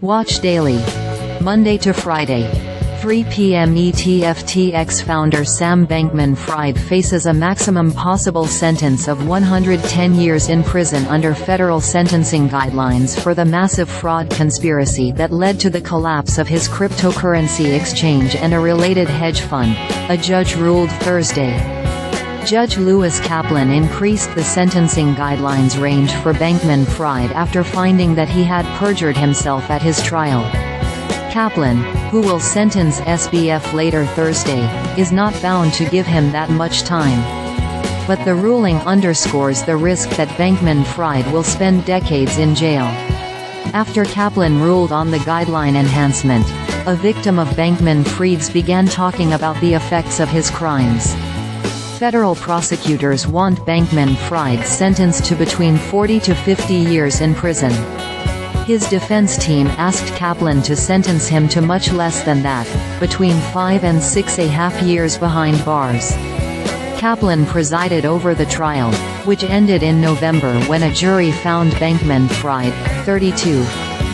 Watch daily. Monday to Friday. 3 PM ETFTX founder Sam Bankman-Fried faces a maximum possible sentence of 110 years in prison under federal sentencing guidelines for the massive fraud conspiracy that led to the collapse of his cryptocurrency exchange and a related hedge fund, a judge ruled Thursday. Judge Lewis Kaplan increased the sentencing guidelines range for Bankman-Fried after finding that he had perjured himself at his trial. Kaplan, who will sentence SBF later Thursday, is not bound to give him that much time. But the ruling underscores the risk that Bankman-Fried will spend decades in jail. After Kaplan ruled on the guideline enhancement, a victim of Bankman-Fried's began talking about the effects of his crimes. Federal prosecutors want Bankman-Fried sentenced to between 40 to 50 years in prison. His defense team asked Kaplan to sentence him to much less than that, between 5 and 6.5 years behind bars. Kaplan presided over the trial, which ended in November when a jury found Bankman-Fried, 32,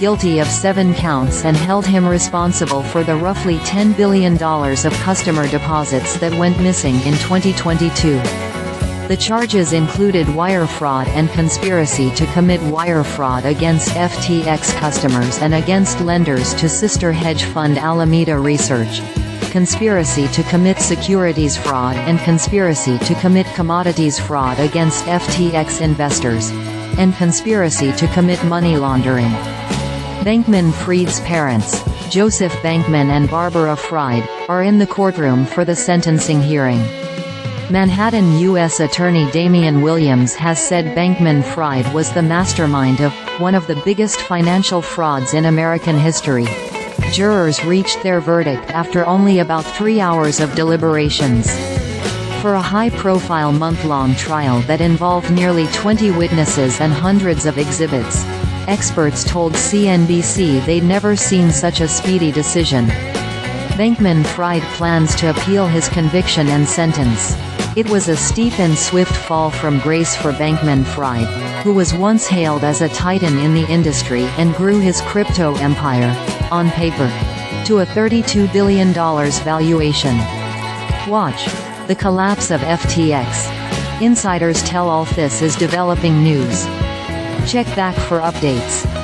guilty of 7 counts and held him responsible for the roughly $10 billion of customer deposits that went missing in 2022. The charges included wire fraud and conspiracy to commit wire fraud against FTX customers and against lenders to sister hedge fund Alameda Research, conspiracy to commit securities fraud and conspiracy to commit commodities fraud against FTX investors, and conspiracy to commit money laundering. Bankman-Fried's parents, Joseph Bankman and Barbara Fried, are in the courtroom for the sentencing hearing. Manhattan U.S. Attorney Damian Williams has said Bankman-Fried was the mastermind of one of the biggest financial frauds in American history. Jurors reached their verdict after only about 3 hours of deliberations. For a high-profile month-long trial that involved nearly 20 witnesses and hundreds of exhibits, experts told CNBC they'd never seen such a speedy decision. Bankman-Fried plans to appeal his conviction and sentence. It was a steep and swift fall from grace for Bankman-Fried, who was once hailed as a titan in the industry and grew his crypto empire, on paper, to a $32 billion valuation. Watch. The collapse of FTX. Insiders Tell AllThis is developing news. Check back for updates.